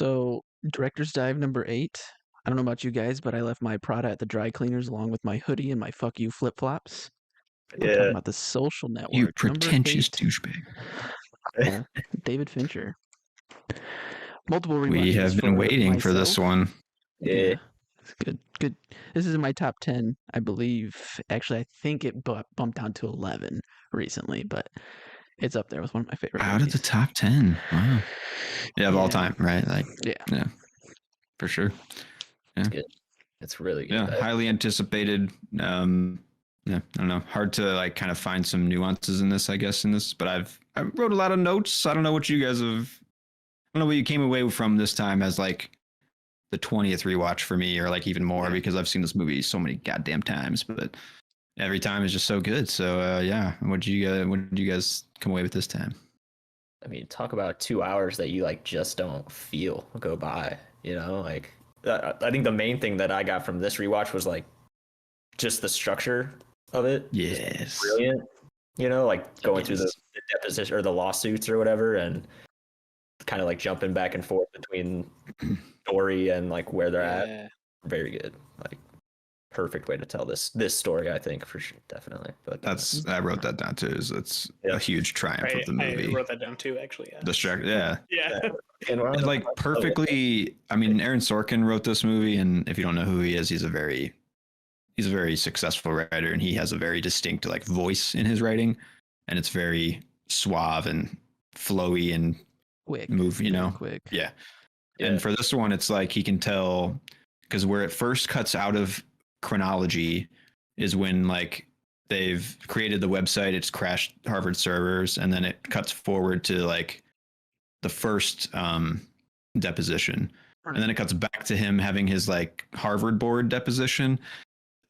So, director's dive number 8. I don't know about you guys, but I left my Prada at the dry cleaners along with my hoodie and my fuck you flip-flops. We're talking Yeah. about The Social You Network, number pretentious 8. douchebag. Yeah, David Fincher. Multiple We rewatches have been for waiting for this myself. one. Yeah. Yeah, it's good. Good. This is in my top 10, I believe. Actually, I think it bumped down to 11 recently, but it's up there with one of my favorite Out of the movies. top 10. Wow. Yeah, of all Yeah. time, right? Like, Yeah. yeah, for sure. Yeah. It's good. It's really good. Yeah, highly anticipated. Yeah, I don't know. Hard to like kind of find some nuances in this, I guess, but I wrote a lot of notes. I don't know what you guys have. I don't know what you came away from this time as like the 20th rewatch for me, or like even more, because I've seen this movie so many goddamn times, but every time is just so good. So yeah, what did you guys come away with this time? I mean, talk about 2 hours that you like just don't feel go by. You know, like I think the main thing that I got from this rewatch was like just the structure of it. Yes, Brilliant. You know, like going through the deposition or the lawsuits or whatever, and kind of like jumping back and forth between story and like where they're at. Very good. Like perfect way to tell this story, I think, for sure, definitely. But I wrote that down too. It's a huge triumph of the movie. I wrote that down too, actually. Yeah. The structure, yeah. And And like perfectly. I mean, Aaron Sorkin wrote this movie, and if you don't know who he is, he's a very successful writer, and he has a very distinct like voice in his writing, and it's very suave and flowy and Quick. Quick. Yeah. And for this one, it's like he can tell, because where it first cuts out of chronology is when like they've created the website, it's crashed Harvard servers, and then it cuts forward to like the first deposition, and then it cuts back to him having his like Harvard board deposition.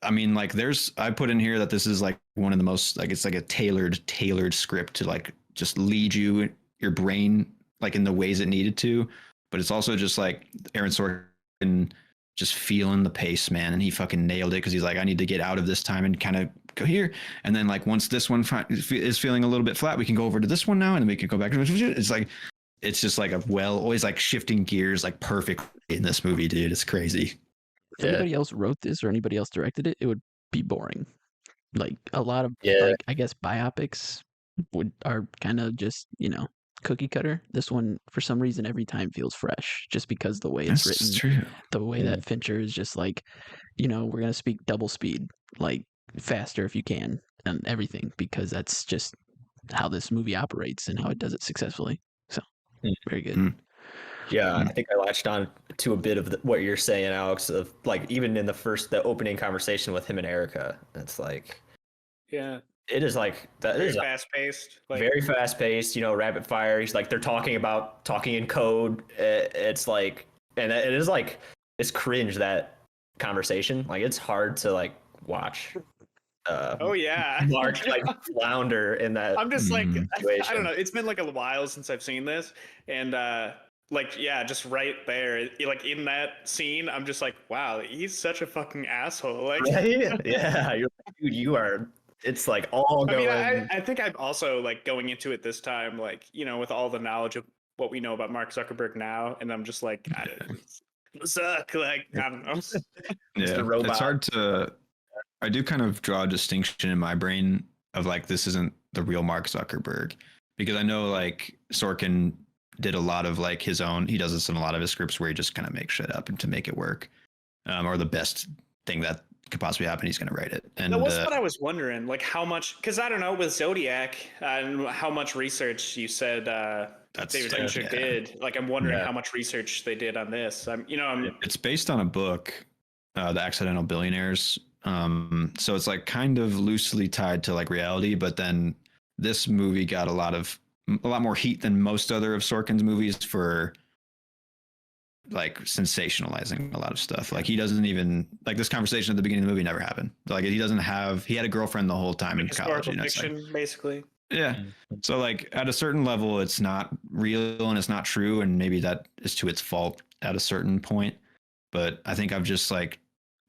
I mean, like I put in here that this is like one of the most, like, it's like a tailored script to like just lead your brain like in the ways it needed to, but it's also just like Aaron Sorkin just feeling the pace, man, and he fucking nailed it, because he's like, I need to get out of this time and kind of go here, and then like once this one is feeling a little bit flat, we can go over to this one now, and then we can go back to it. It's like, it's just like always like shifting gears like perfect in this movie, dude. It's crazy. If anybody else wrote this or anybody else directed it, it would be boring. Like a lot of like, I guess biopics are kind of just, cookie cutter. This one, for some reason, every time feels fresh, just because the way it's written, true. The way that Fincher is just like, we're gonna speak double speed, like faster if you can, and everything, because that's just how this movie operates and how it does it successfully. So very good. Yeah, I think I latched on to a bit of what you're saying, Alex, of like even in the opening conversation with him and Erica, it's like, it is like that very is fast paced, like, very fast paced, rapid fire. He's like, they're talking in code. It's like, and it is like, it's cringe, that conversation. Like, it's hard to like watch. Mark like flounder in that. I'm just like, situation. I don't know. It's been like a while since I've seen this, and just right there, like in that scene, I'm just like, wow, he's such a fucking asshole. Like, right? Yeah, you're like, dude, you are. It's like all going. I mean, I think I'm also like going into it this time, like, with all the knowledge of what we know about Mark Zuckerberg now, and I'm just like, suck. Like, I don't know. Yeah, it's hard to. I do kind of draw a distinction in my brain of like, this isn't the real Mark Zuckerberg, because I know like Sorkin did a lot of like his own. He does this in a lot of his scripts where he just kind of makes shit up and to make it work, or the best thing that could possibly happen, he's going to write it. And that was what I was wondering, like how much, because I don't know with Zodiac and how much research you said David Fincher did. Like, I'm wondering how much research they did on this. It's based on a book, The Accidental Billionaires. So it's like kind of loosely tied to like reality, but then this movie got a lot more heat than most other of Sorkin's movies for like sensationalizing a lot of stuff. Like, he doesn't even, like, this conversation at the beginning of the movie never happened. Like, he had a girlfriend the whole time in college. Fiction, basically. Yeah. So like at a certain level, it's not real and it's not true, and maybe that is to its fault at a certain point. But I think I've just like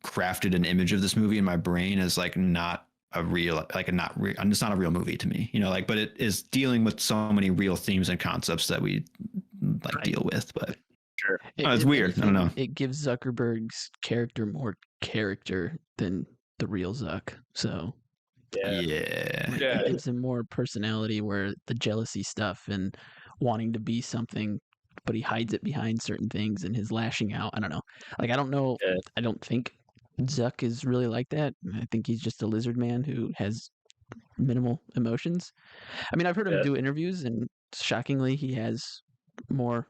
crafted an image of this movie in my brain as like not a real, like a not real, it's not a real movie to me, like, but it is dealing with so many real themes and concepts that we like deal with. But Sure. It's weird. I don't know. It gives Zuckerberg's character more character than the real Zuck. So it gives him more personality, where the jealousy stuff and wanting to be something, but he hides it behind certain things, and his lashing out. I don't know. Like, I don't know. I don't think Zuck is really like that. I think he's just a lizard man who has minimal emotions. I mean, I've heard him do interviews, and shockingly, he has more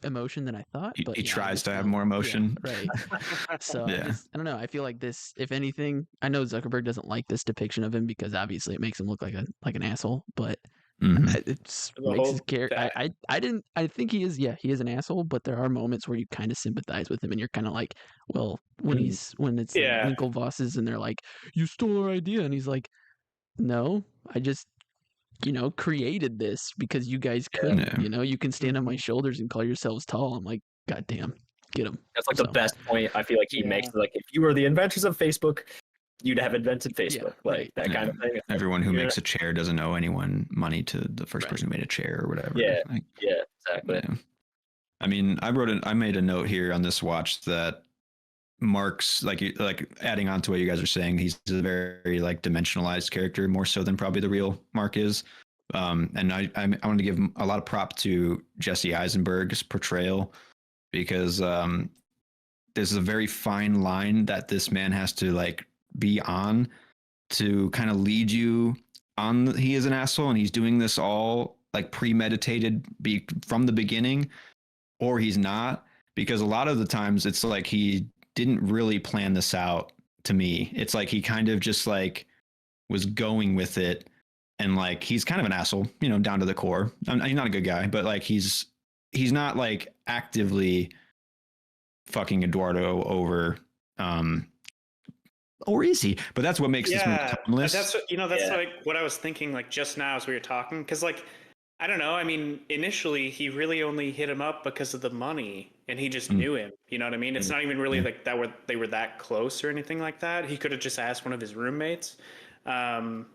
emotion than I thought. But he tries to have more emotion. Yeah, right. So I don't know. I feel like this, if anything, I know Zuckerberg doesn't like this depiction of him because obviously it makes him look like an asshole, but it's makes his character. I think he is. Yeah, he is an asshole, but there are moments where you kind of sympathize with him, and you're kind of like, well, when it's like Winklevosses and they're like, you stole our idea, and he's like, no, I just created this because you guys couldn't. You can stand on my shoulders and call yourselves tall. I'm like, God damn, get him. That's like the best point I feel like he makes. Like, if you were the inventors of Facebook, you'd have invented Facebook. That kind of thing. Everyone who makes a chair doesn't owe anyone money to the first person who made a chair or whatever. Yeah, exactly. Yeah. I mean, I made a note here on this watch that Mark's like adding on to what you guys are saying, he's a very like dimensionalized character, more so than probably the real Mark is. And I wanted to give a lot of prop to Jesse Eisenberg's portrayal, because there's a very fine line that this man has to like be on to kind of lead you on. He is an asshole and he's doing this all like premeditated from the beginning, or he's not, because a lot of the times it's like he didn't really plan this out. To me, it's like he kind of just like was going with it, and like he's kind of an asshole, down to the core. He's not a good guy, but like he's not like actively fucking Eduardo over, or is he? But that's what makes this movie timeless. That's like what I was thinking like just now as we were talking, because like I don't know. I mean, initially he really only hit him up because of the money, and he just knew him. You know what I mean? It's not even really like they were that close or anything like that. He could have just asked one of his roommates. And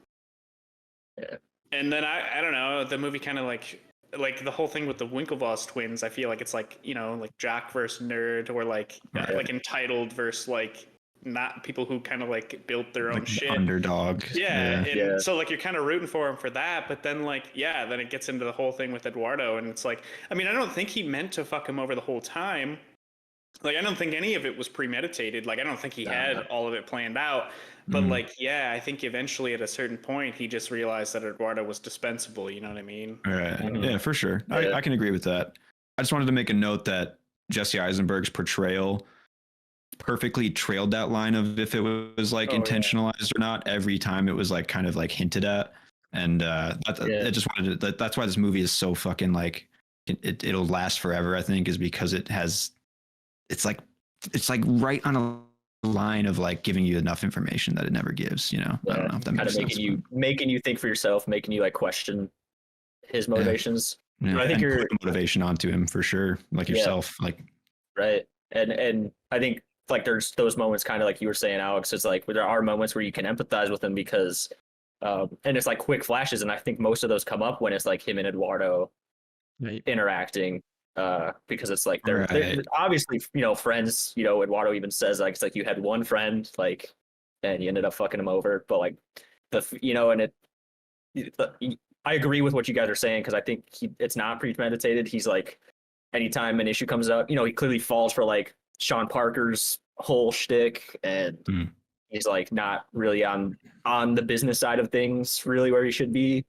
then I don't know. The movie kind of like the whole thing with the Winklevoss twins. I feel like it's like like jock versus nerd, or like entitled versus like not people who kind of like built their own like shit. Underdog. So like you're kind of rooting for him for that, but then like then it gets into the whole thing with Eduardo, and it's like, I mean, I don't think he meant to fuck him over the whole time. Like, I don't think any of it was premeditated. Like, I don't think he had all of it planned out. But like, I think eventually at a certain point he just realized that Eduardo was dispensable. You know what I mean? Right. Yeah, for sure. I can agree with that. I just wanted to make a note that Jesse Eisenberg's portrayal perfectly trailed that line of if it was like intentionalized or not. Every time it was like kind of like hinted at, and I just wanted to. That's why this movie is so fucking like it'll last forever. I think is because it's like right on a line of like giving you enough information that it never gives. I don't know if that makes sense. Making you think for yourself, making you like question his motivations. Yeah, I think you're motivation onto him for sure, like yourself, like right. And I think like there's those moments, kind of like you were saying, Alex. It's like there are moments where you can empathize with him because, and it's like quick flashes, and I think most of those come up when it's like him and Eduardo interacting, because it's like they're obviously friends. Eduardo even says like it's like you had one friend like, and you ended up fucking him over, but like I agree with what you guys are saying, because I think it's not premeditated. He's like, anytime an issue comes up, he clearly falls for like Sean Parker's whole shtick, and he's like not really on the business side of things really where he should be.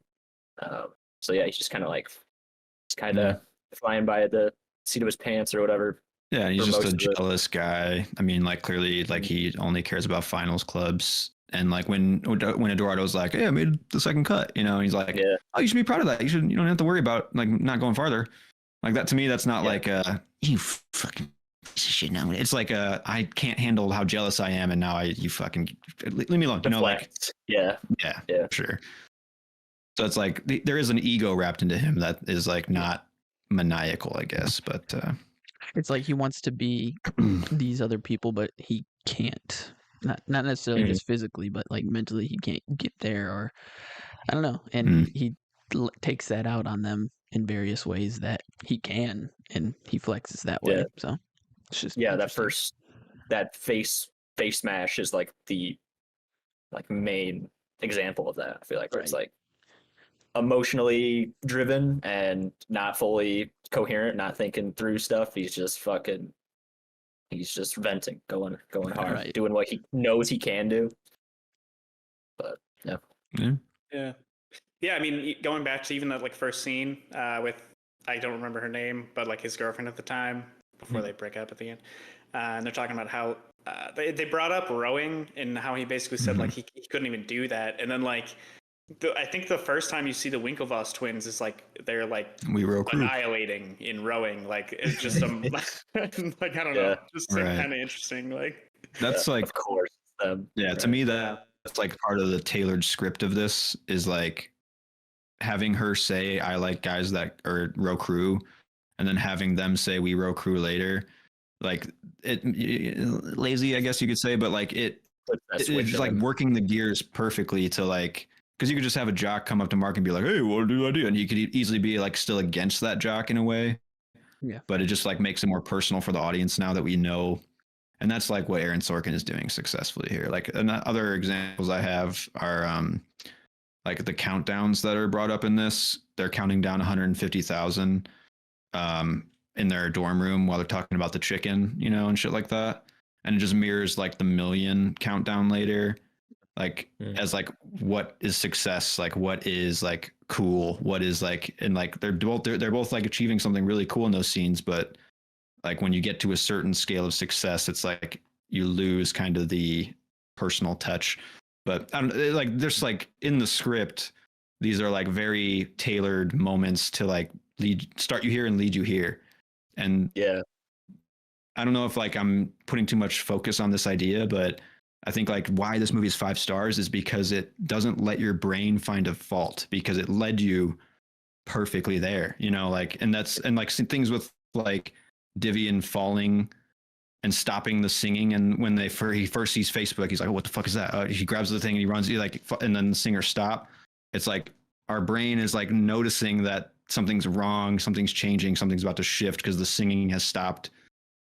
So he's just kind of like flying by the seat of his pants or whatever. Yeah, he's just a jealous guy. I mean, like clearly, like he only cares about finals clubs. And like when Eduardo's like, "Hey, I made the second cut," and he's like, "Oh, you should be proud of that. You don't have to worry about like not going farther." Like that to me, that's not like you fucking piece of shit. Now it's like I can't handle how jealous I am, and now you fucking leave me alone. Yeah, sure. So it's like there is an ego wrapped into him that is like not maniacal, I guess, but it's like he wants to be these other people, but he can't. Not necessarily just physically, but like mentally, he can't get there, or I don't know. And he takes that out on them, in various ways that he can, and he flexes that way. So it's just that face smash is like the main example of that. I feel like where it's like emotionally driven and not fully coherent, not thinking through stuff. He's just venting, going hard, doing what he knows he can do. But yeah. I mean, going back to even that like first scene with, I don't remember her name, but like his girlfriend at the time before they break up at the end, and they're talking about how they brought up rowing and how he basically said like he couldn't even do that, and then like I think the first time you see the Winklevoss twins is like they're like annihilating in rowing, like it's just some like I don't know, just kind of interesting. Like that's like, of course, to me that's like part of the tailored script of this is like having her say I like guys that are row crew, and then having them say we row crew later. Like it lazy, I guess you could say, but like it's like working the gears perfectly to like, because you could just have a jock come up to Mark and be like, hey, what do I do? And he could easily be like still against that jock in a way. Yeah. But it just like makes it more personal for the audience now that we know. And that's like what Aaron Sorkin is doing successfully here. Like, and other examples I have are like the countdowns that are brought up in this. They're counting down 150,000 in their dorm room while they're talking about the chicken, you know, and shit like that. And it just mirrors like the million countdown later, like as like what is success, like what is like cool, what is like, and like they're both like achieving something really cool in those scenes, but like when you get to a certain scale of success, it's like you lose kind of the personal touch. But I don't like there's like in the script, these are like very tailored moments to like start you here and lead you here. And I don't know if like I'm putting too much focus on this idea, but I think like why this movie is 5 stars is because it doesn't let your brain find a fault, because it led you perfectly there, you know, like, and like things with like Divian falling and stopping the singing. And when he first sees Facebook, he's like, oh, what the fuck is that? He grabs the thing and he runs, and then the singer stop. It's like our brain is like noticing that something's wrong, something's changing, something's about to shift because the singing has stopped.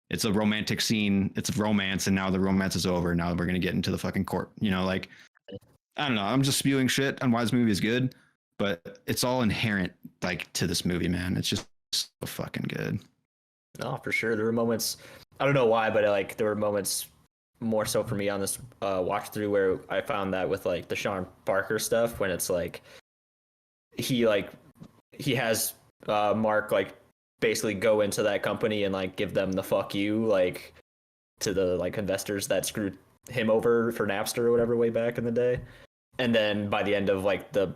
It's a romantic scene. It's a romance, and now the romance is over. Now we're gonna get into the fucking court. You know, like I don't know. I'm just spewing shit on why this movie is good, but it's all inherent like to this movie, man. It's just so fucking good. No, for sure. There were moments. I don't know why, but like there were moments more so for me on this watch through where I found that with like the Sean Parker stuff when it's like he has Mark like basically go into that company and like give them the fuck you like to the like investors that screwed him over for Napster or whatever way back in the day. And then by the end of like the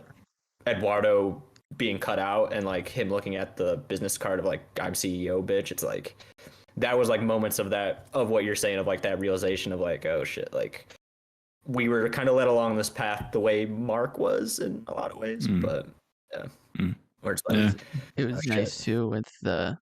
Eduardo being cut out and like him looking at the business card of like I'm CEO bitch, it's like that was like moments of what you're saying of like that realization of like, oh shit, like we were kind of led along this path the way Mark was in a lot of ways. But where it's like it was nice too with the,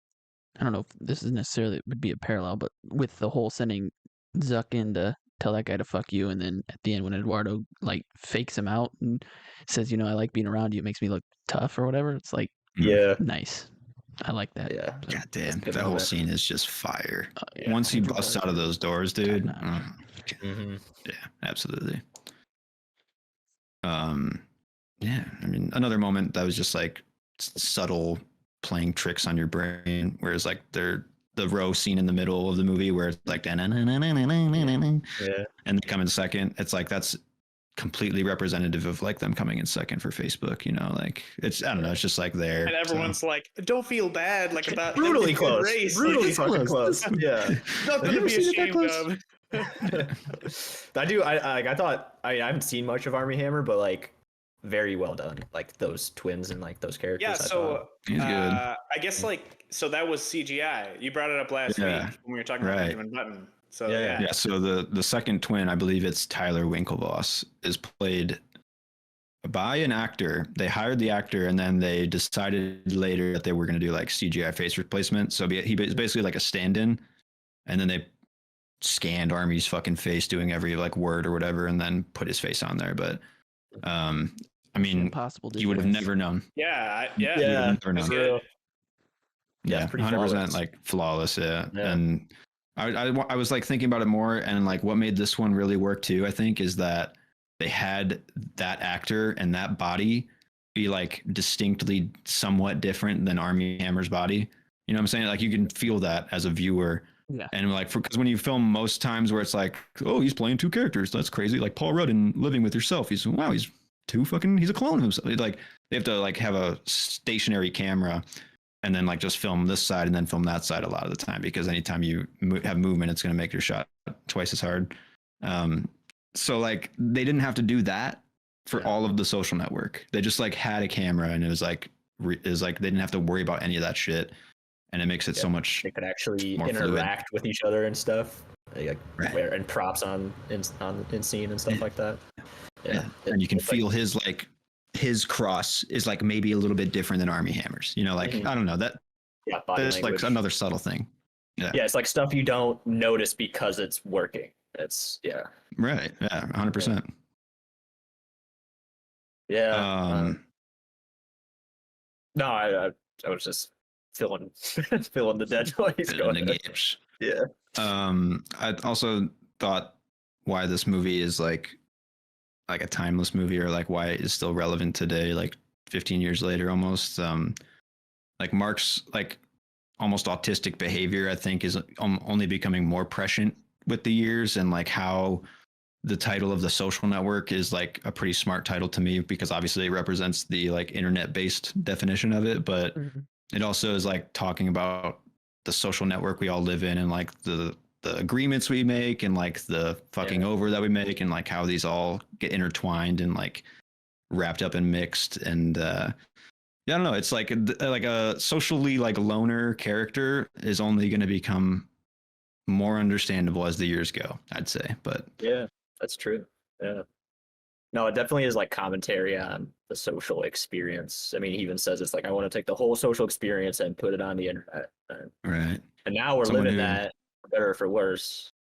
I don't know if this is necessarily would be a parallel, but with the whole sending Zuck in to tell that guy to fuck you, and then at the end when Eduardo like fakes him out and says, you know, I like being around you, it makes me look tough or whatever. It's like nice. I like that. Yeah. So, God damn, that whole scene is just fire. Once he busts out of those doors, dude. Yeah, absolutely. Yeah, I mean, another moment that was just like subtle playing tricks on your brain, whereas like the row scene in the middle of the movie where it's like and they come in second. It's like that's completely representative of like them coming in second for Facebook, you know, like it's I don't know, it's just like there. And everyone's like, don't feel bad like about brutally close. Race. Brutally fucking close. Yeah. Nothing to be ashamed of. I thought I haven't seen much of Armie Hammer, but like very well done. Like those twins and like those characters. Yeah, so he's good. I guess like so that was CGI. You brought it up last week when we were talking about Benjamin Button. So yeah. So the second twin, I believe it's Tyler Winklevoss, is played by an actor. They hired the actor and then they decided later that they were going to do like CGI face replacement. So he was basically like a stand-in, and then they scanned Armie's fucking face doing every like word or whatever and then put his face on there. But I mean, impossible to you would have never known. Yeah, You would have never known. True. Yeah, 100% like flawless. Yeah. And I was like thinking about it more, and like what made this one really work too, I think, is that they had that actor and that body be like distinctly somewhat different than Armie Hammer's body. You know what I'm saying? Like you can feel that as a viewer. Yeah. And like, because when you film most times where it's like, oh, he's playing two characters, that's crazy. Like Paul Rudd in Living with Yourself, he's a clone of himself. Like they have to like have a stationary camera and then like just film this side and then film that side a lot of the time, because anytime you have movement, it's going to make your shot twice as hard. So like they didn't have to do that for all of The Social Network. They just like had a camera, and it was like they didn't have to worry about any of that shit, and it makes it so much. They could actually fluid interact with each other and stuff, like and props in scene and stuff like that. Yeah, and you can feel like his cross is like maybe a little bit different than Armie Hammer's. You know, like I don't know that. Yeah, that's like another subtle thing. Yeah, it's like stuff you don't notice because it's working. It's right. Yeah, 100%. Yeah. No, I was just filling the dead noise going. Games. Yeah. I also thought why this movie is like a timeless movie, or like why it is still relevant today, like 15 years later almost. Like Mark's like almost autistic behavior, I think, is only becoming more prescient with the years, and like how the title of The Social Network is like a pretty smart title to me, because obviously it represents the like internet based definition of it, but it also is like talking about the social network we all live in, and like the agreements we make, and like the fucking over that we make, and like how these all get intertwined and like wrapped up and mixed. And I don't know, it's like a socially like loner character is only going to become more understandable as the years go, I'd say. But yeah, that's true. Yeah. No, it definitely is like commentary on the social experience. I mean, he even says it's like, I want to take the whole social experience and put it on the internet. Right. And now we're living that, for better or for worse.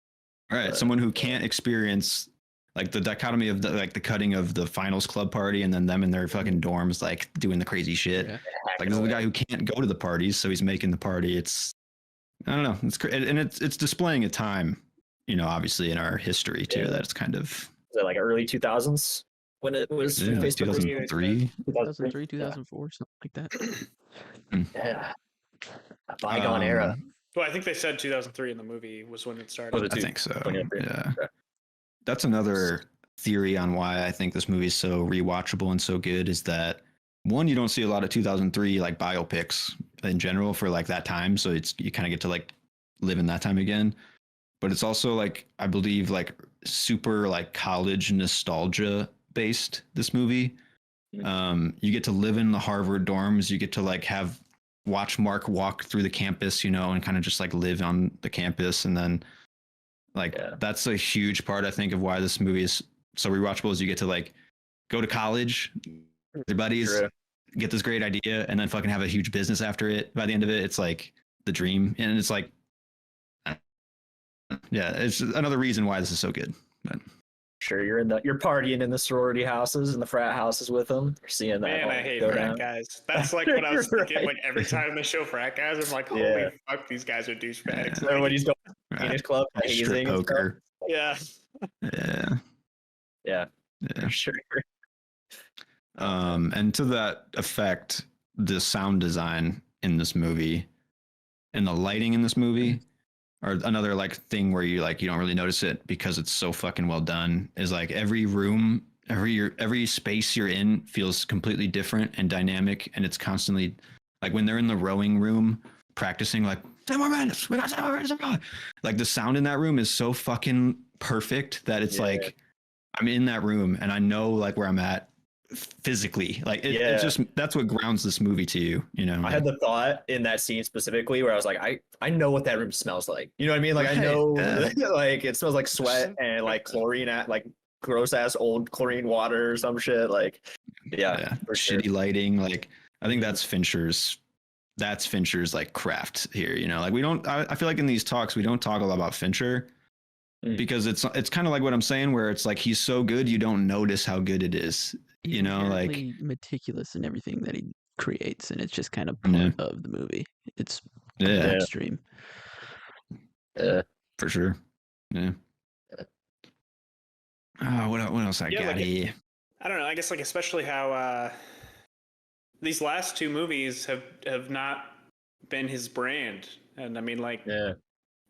Right. Someone who can't experience like the dichotomy of the cutting of the finals club party, and then them in their fucking dorms like doing the crazy shit. Yeah. Like this is the guy who can't go to the parties, so he's making the party. It's, I don't know. It's and it's displaying a time, you know, obviously in our history too. That it's kind of. Is it like early 2000s when it was like 2003? 2004, something like that. Yeah. A bygone era. Well, I think they said 2003 in the movie was when it started. I think so. Yeah. That's another theory on why I think this movie is so rewatchable and so good, is that one, you don't see a lot of 2003 like biopics in general for like that time, so it's you kind of get to like live in that time again. But it's also like, I believe, like super like college nostalgia based, this movie. You get to live in the Harvard dorms, you get to like watch Mark walk through the campus, you know, and kind of just like live on the campus. And then like that's a huge part, I think, of why this movie is so rewatchable, is you get to like go to college, your buddies, get this great idea, and then fucking have a huge business after it. By the end of it, it's like the dream. And it's like, yeah, it's another reason why this is so good. But sure, you're partying in the sorority houses and the frat houses with them. You're seeing that. Man, I hate frat guys. That's like what I was thinking. Like every time they show frat guys, I'm like, holy fuck, these guys are douchebags. Like, when he's going to Danish club, strip poker. Yeah. Yeah. Sure. And to that effect, the sound design in this movie and the lighting in this movie are another like thing where you don't really notice it because it's so fucking well done, is like every room, every space you're in feels completely different and dynamic. And it's constantly like when they're in the rowing room practicing, like 10 more minutes, we got 10 more minutes. Like the sound in that room is so fucking perfect that it's like, I'm in that room and I know like where I'm at physically. Like it's just, that's what grounds this movie to you, you know. I had the thought in that scene specifically where I was like, I know what that room smells like, you know what I mean? Like I know like it smells like sweat and like chlorine, at like gross ass old chlorine water or some shit. Like for shitty lighting. Like I think that's Fincher's like craft here, you know. Like I feel like in these talks we don't talk a lot about Fincher, because it's kind of like what I'm saying, where it's like he's so good you don't notice how good it is. He's You know, like inherently meticulous in everything that he creates, and it's just kind of part of the movie. It's upstream. Yeah, for sure. Yeah. What else I got like here? I don't know. I guess like especially how these last two movies have not been his brand, and I mean like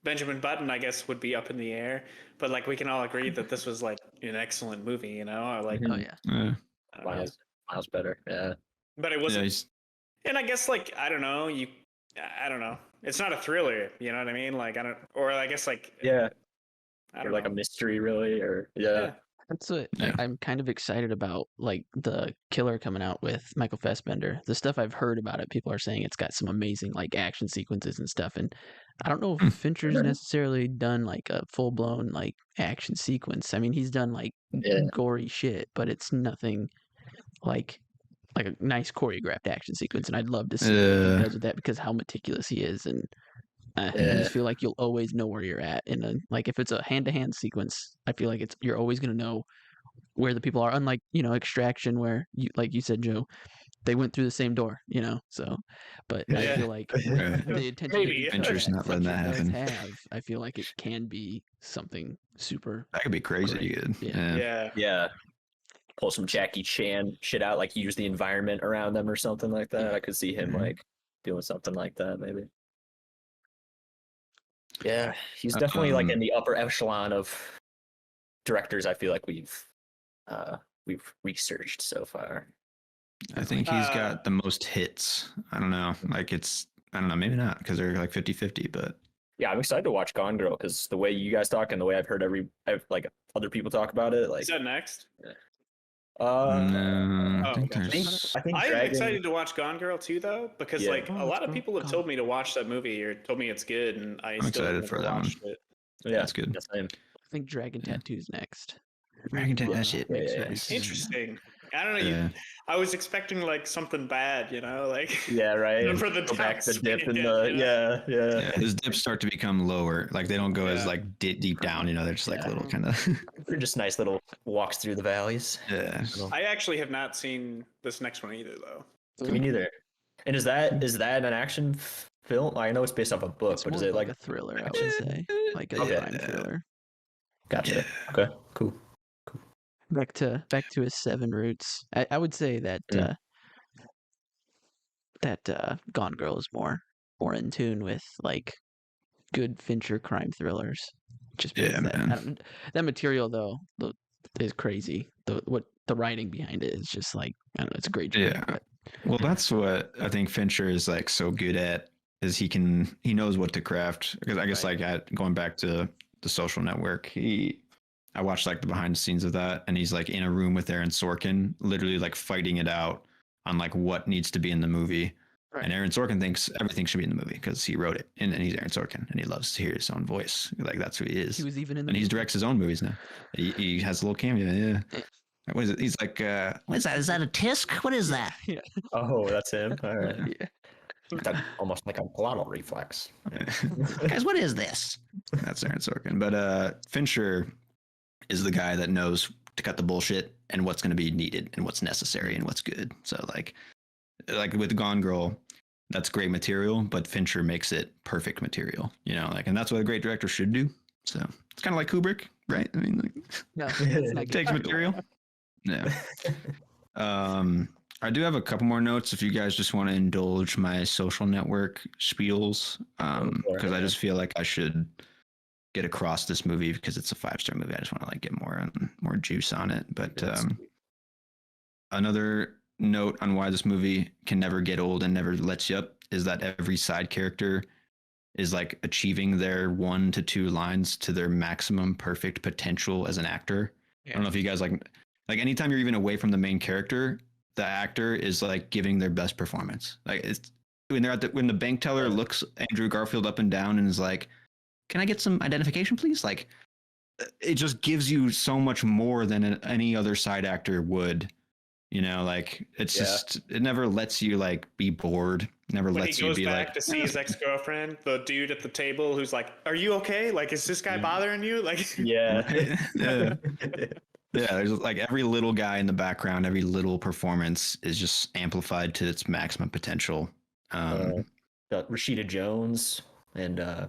Benjamin Button, I guess, would be up in the air, but like we can all agree that this was like an excellent movie, you know? Or like, oh yeah, miles better, yeah. But it wasn't, and I guess like I don't know, I don't know. It's not a thriller, you know what I mean? Like or I guess like I don't know. Like a mystery, really, or That's what I'm kind of excited about, like the Killer coming out with Michael Fassbender. The stuff I've heard about it, people are saying it's got some amazing like action sequences and stuff. And I don't know if Fincher's necessarily done like a full blown like action sequence. I mean, he's done like gory shit, but it's nothing like a nice choreographed action sequence. And I'd love to see what he does with that because how meticulous he is. And I just feel like you'll always know where you're at in a like if it's a hand-to-hand sequence. I feel like you're always gonna know where the people are. Unlike Extraction, where like you said, Joe, they went through the same door. So, but I feel like the attention Fincher's not letting that happen. I feel like it can be something super. That could be crazy good. Yeah. Pull some Jackie Chan shit out, like use the environment around them or something like that. I could see him like doing something like that, maybe. Yeah, he's definitely like in the upper echelon of directors. I feel like we've researched so far. I think he's got the most hits. I don't know, maybe not because they're like 50-50, but yeah, I'm excited to watch Gone Girl because the way you guys talk and the way I've heard like other people talk about it, like is that next? No, I think I'm excited to watch Gone Girl too, though, because like a lot of people have told me to watch that movie or told me it's good, and I'm excited for that one. Yeah, it's good. I think Dragon Tattoo's next. Dragon Tattoo, that shit makes sense. Interesting. I don't know. I was expecting like something bad, like right. For the back the dip in the yeah. His dips start to become lower. Like they don't go as like deep down. They're just like little kind of. They're just nice little walks through the valleys. Yeah. I actually have not seen this next one either, though. Me neither. And is that an action film? I know it's based off a book, It's but is more it like a thriller? I would say like a crime thriller. Gotcha. Yeah. Okay. Cool. Back to his Seven roots. I would say that Gone Girl is more in tune with like good Fincher crime thrillers. Just because that material though is crazy. The writing behind it is just like I don't know. It's a great. Yeah. Well, that's what I think Fincher is like so good at is he knows what to craft. Because I guess like going back to The Social Network, I watched like the behind the scenes of that, and he's like in a room with Aaron Sorkin, literally like fighting it out on like what needs to be in the movie. Right. And Aaron Sorkin thinks everything should be in the movie because he wrote it, and he's Aaron Sorkin, and he loves to hear his own voice. Like that's who he is. He was even in, and he directs his own movies now. He has a little cameo. Yeah. What is it? He's like, what is that? Is that a tisk? What is that? Yeah. Oh, that's him. All right. That's almost like a glottal reflex. Guys, what is this? That's Aaron Sorkin. But Fincher is the guy that knows to cut the bullshit and what's going to be needed and what's necessary and what's good. So like with Gone Girl, that's great material, but Fincher makes it perfect material, and that's what a great director should do. So it's kind of like Kubrick, right? I mean, takes material. Yeah. I do have a couple more notes if you guys just want to indulge my Social Network spiels, because I just feel like I should get across this movie because it's a 5-star movie. I just want to like get more juice on it. But another note on why this movie can never get old and never lets you up is that every side character is like achieving their 1 to 2 lines to their maximum perfect potential as an actor. I don't know if you guys like anytime you're even away from the main character, the actor is like giving their best performance. Like it's when they're when the bank teller looks Andrew Garfield up and down and is like, "Can I get some identification, please?" Like, it just gives you so much more than any other side actor would You know, like it's just it never lets you like be bored. Never when lets he goes you be back like to see his ex-girlfriend, the dude at the table who's like, "Are you okay? Like, is this guy bothering you?" Like, yeah. yeah. Yeah, there's like every little guy in the background, every little performance is just amplified to its maximum potential. Rashida Jones and I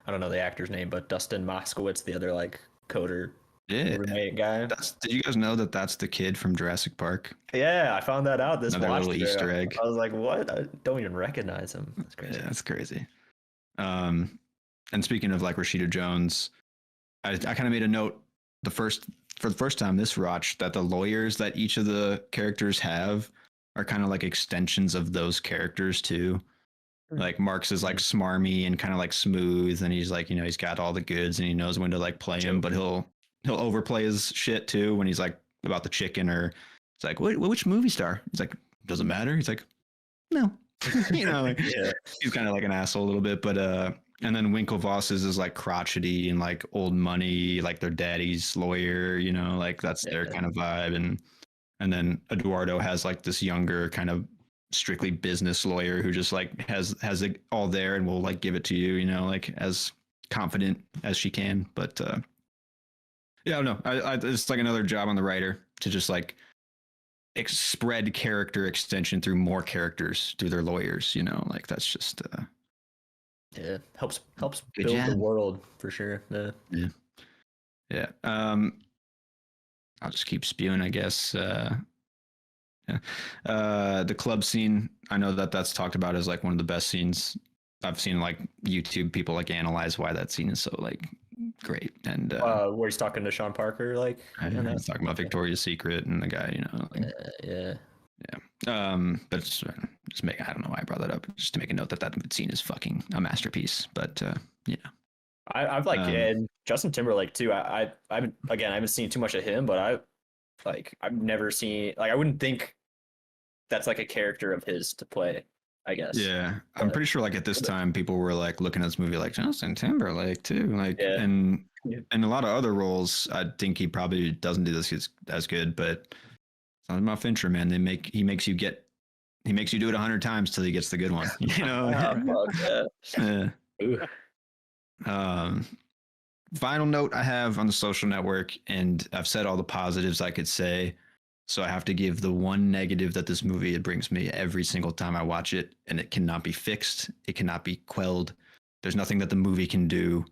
don't know the actor's name, but Dustin Moskowitz, the other like coder roommate guy. Did you guys know that that's the kid from Jurassic Park? Yeah, I found that out. Another little Easter egg. I was like, what? I don't even recognize him. That's crazy. Yeah, that's crazy. And speaking of like Rashida Jones, I kind of made a note for the first time this watch that the lawyers that each of the characters have are kind of like extensions of those characters too. Like Mark's is like smarmy and kind of like smooth, and he's like, you know, he's got all the goods and he knows when to like play him, but he'll overplay his shit too when he's like about the chicken, or it's like, which movie star? He's like, doesn't matter. He's like, no, you know, like, he's kind of like an asshole a little bit, but and then Winklevosses is like crotchety and like old money, like their daddy's lawyer, you know, like that's their kind of vibe. And then Eduardo has like this younger kind of strictly business lawyer who just like has it all there and will like give it to you, you know, like as confident as she can. But yeah, I don't know. I it's like another job on the writer to just like spread character extension through more characters through their lawyers, you know, like that's just yeah, helps build the world for sure. Yeah. I'll just keep spewing, I guess. The club scene, I know that's talked about as like one of the best scenes. I've seen like YouTube people like analyze why that scene is so like great. And where he's talking to Sean Parker, like he's talking about Victoria's Secret and the guy, you know. Like, yeah. But just I don't know why I brought that up. Just to make a note that scene is fucking a masterpiece. But you know, I've like and Justin Timberlake too. I haven't seen too much of him, but I've never seen, like, I wouldn't think that's like a character of his to play, I guess. Yeah, I'm pretty sure like at this time people were like looking at this movie like Justin Timberlake too, like and a lot of other roles. I think he probably doesn't do this as good, but it's not about Fincher, man. He makes you do it 100 times till he gets the good one, you know. Final note I have on the social network, and I've said all the positives I could say, so I have to give the one negative that this movie it brings me every single time I watch it, and it cannot be fixed. It cannot be quelled. There's nothing that the movie can do.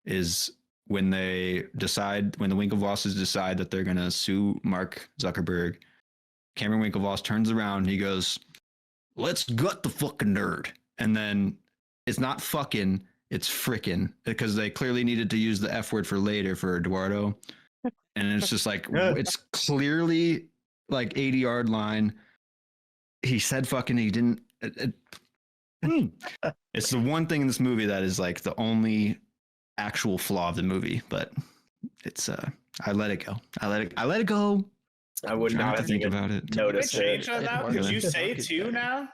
Is when the Winklevosses decide that they're gonna sue Mark Zuckerberg, Cameron Winklevoss turns around, he goes, "Let's gut the fucking nerd," and then it's not fucking. It's frickin', because they clearly needed to use the F word for later for Eduardo. And it's just like, it's clearly like 80-yard line. He said fucking, he didn't. It's the one thing in this movie that is like the only actual flaw of the movie, but it's, I let it go. I let it go. I would not think about it. Notice it. Did you say 2 now?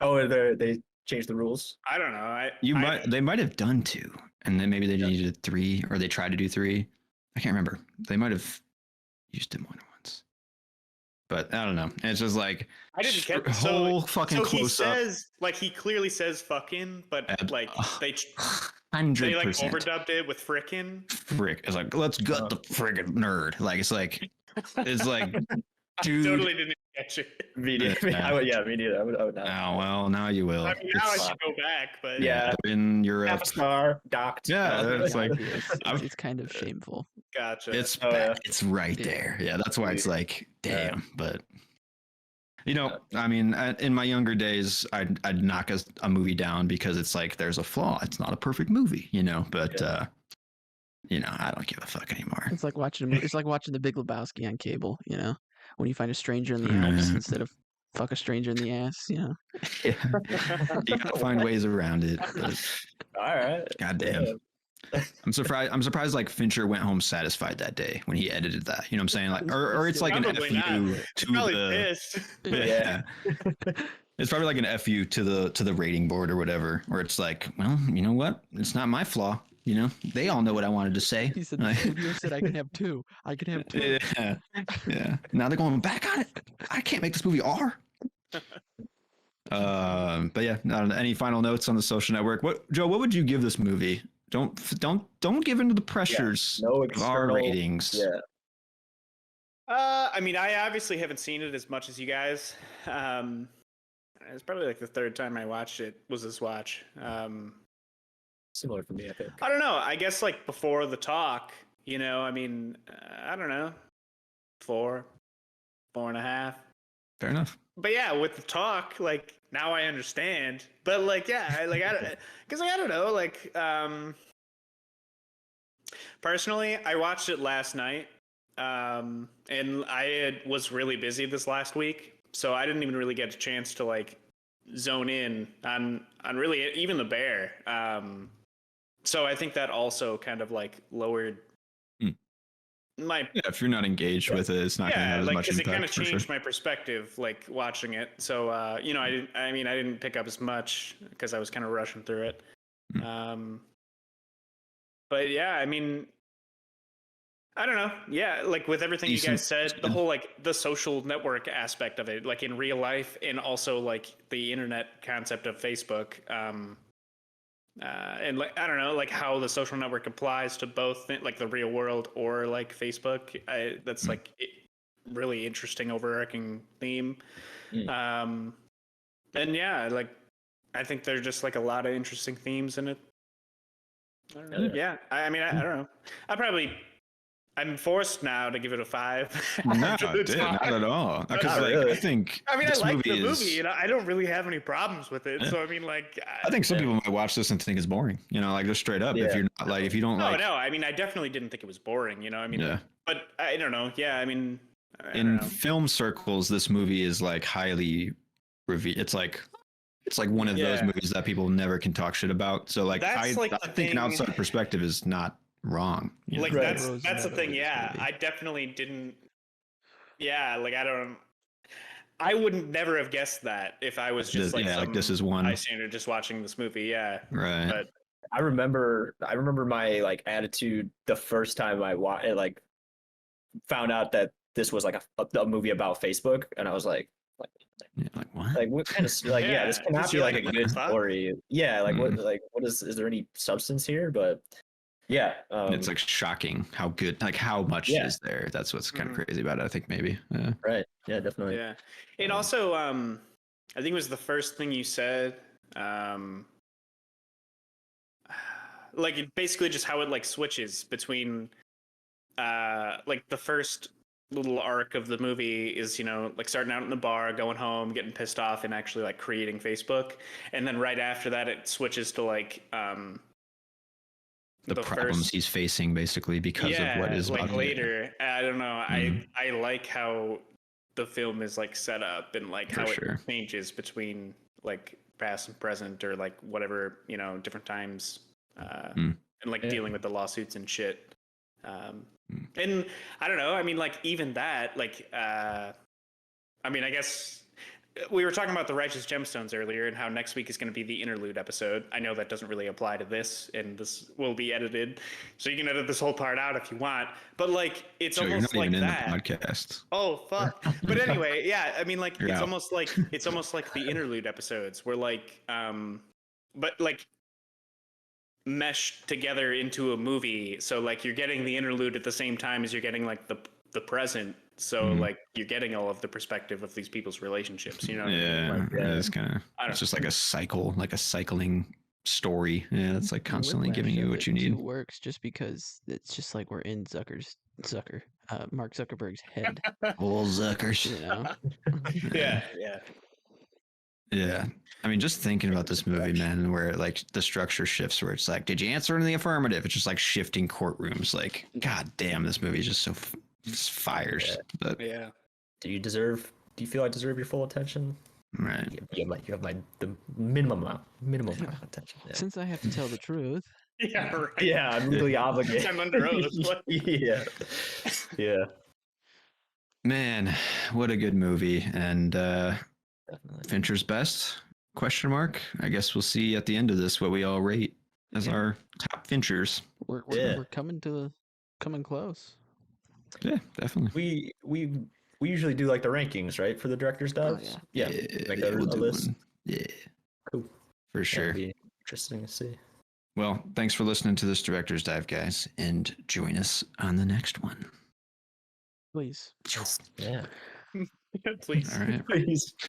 Oh, they changed the rules. I don't know. They might have done 2, and then maybe they needed 3, or they tried to do 3. I can't remember. They might have used it more than once, but I don't know. It's just like I didn't get the whole fucking close up. Like he clearly says "fucking," but like they 100%. like overdubbed it with "frickin'." Frick. It's like, let's gut the friggin' nerd. Like it's like dude. I totally didn't catch it. Me neither. I would not. Oh well, now you will. I mean, now I should go back, but in Europe, half a star docked. Yeah, it's like it's kind of shameful. Gotcha. It's it's right there. Yeah, that's why it's like, damn. But you know, I mean, in my younger days, I'd knock a movie down because it's like there's a flaw. It's not a perfect movie, you know. But you know, I don't give a fuck anymore. It's like watching The Big Lebowski on cable, you know, when you find a stranger in the Alps instead of fuck a stranger in the ass, you know. Yeah. You gotta find ways around it. But, all right. Goddamn. I'm surprised like Fincher went home satisfied that day when he edited that. You know what I'm saying? Like or it's like probably an FU to the pissed. Yeah. It's probably like an FU to the rating board or whatever, where it's like, well, you know what? It's not my flaw. You know, they all know what I wanted to say. He said the studio said I can have 2. I can have 2. Yeah, yeah. Now they're going back on it. I can't make this movie R. But yeah, any final notes on The Social Network? Joe? What would you give this movie? Don't give into the pressures of our ratings. Yeah. I mean, I obviously haven't seen it as much as you guys. It's probably like the 3rd time I watched it was this watch. Similar for me, I think. I don't know. I guess like before the talk, you know, I mean, I don't know, 4.5. Fair enough. But yeah, with the talk, like now I understand. But like, yeah, I don't know, like, personally, I watched it last night, and was really busy this last week, so I didn't even really get a chance to like zone in on really even The Bear. So I think that also kind of like lowered my. Yeah, if you're not engaged with it, it's not going to have as much impact. It kind of changed my perspective, like watching it. So you know, I didn't pick up as much because I was kind of rushing through it. But yeah, I mean, I don't know. Yeah, like with everything you guys said, the whole like the social network aspect of it, like in real life, and also like the internet concept of Facebook. And like I don't know, like how the social network applies to both like the real world or like Facebook. That's like really interesting overarching theme. And yeah, like I think there's just like a lot of interesting themes in it. I don't know. Yeah, I mean, I don't know. I'm forced now to give it a 5. No, not at all. Because like, really. I like the movie. You know, I don't really have any problems with it. Yeah. So I mean, like, I think some people might watch this and think it's boring. You know, like just straight up. Yeah. If you're not like, if you don't like, no. I mean, I definitely didn't think it was boring. You know, I mean, but I don't know. Yeah, I mean, in film circles, this movie is like highly revered. It's like one of those movies that people never can talk shit about. So like, I think an outside perspective is not wrong. Like that's the thing. Yeah, I definitely didn't. Yeah, like I wouldn't never have guessed that if I was just like this is one bystander just watching this movie. Yeah, right. But I remember my like attitude the first time I found out that this was like a movie about Facebook, and I was like what? Like what kind of like this cannot be like a good story. Yeah, like what is there any substance here? But yeah, it's like shocking how good, like how much is there. That's what's kind of crazy about it. I think maybe. Yeah. Right. Yeah, definitely. Yeah, and also, I think it was the first thing you said. Like it basically just how it like switches between, like the first little arc of the movie is, you know, like starting out in the bar, going home, getting pissed off, and actually like creating Facebook, and then right after that it switches to like the problems he's facing basically because of what is like later. I don't know. I like how the film is like set up and like how it changes between like past and present or like whatever, you know, different times and like dealing with the lawsuits and shit. And I don't know. I mean, like even that, like, I mean, I guess we were talking about the Righteous Gemstones earlier and how next week is going to be the interlude episode. I know that doesn't really apply to this, and this will be edited, so you can edit this whole part out if you want. But like, it's almost you're not like even that. In the podcast. Oh fuck! But anyway, yeah. I mean, like, it's almost like the interlude episodes where like, but like meshed together into a movie. So like, you're getting the interlude at the same time as you're getting like the present. So like you're getting all of the perspective of these people's relationships, you know? It's kind of, it's just like a cycle, like a cycling story. Yeah, it's like constantly giving you what you need. It works just because it's just like we're in Mark Zuckerberg's head. Old Zuckers. You know? Yeah. I mean, just thinking about this movie, man, where like the structure shifts, where it's like, did you answer in the affirmative? It's just like shifting courtrooms. Like, god damn, this movie is just so fires. But do you feel I deserve your full attention? Right. You have the minimum amount of attention. Yeah. Since I have to tell the truth. Yeah, right. Yeah, I'm legally obligated. I'm under oath. Yeah. Man, what a good movie. And Fincher's best? ? I guess we'll see at the end of this what we all rate as our top Finchers. We're coming close. Yeah, definitely. We usually do like the rankings, right, for the director's dives. Yeah, like a list. One. Yeah, cool, for sure. That'd be interesting to see. Well, thanks for listening to this director's dive, guys, and join us on the next one. Please. Yeah. Please. All right. Please.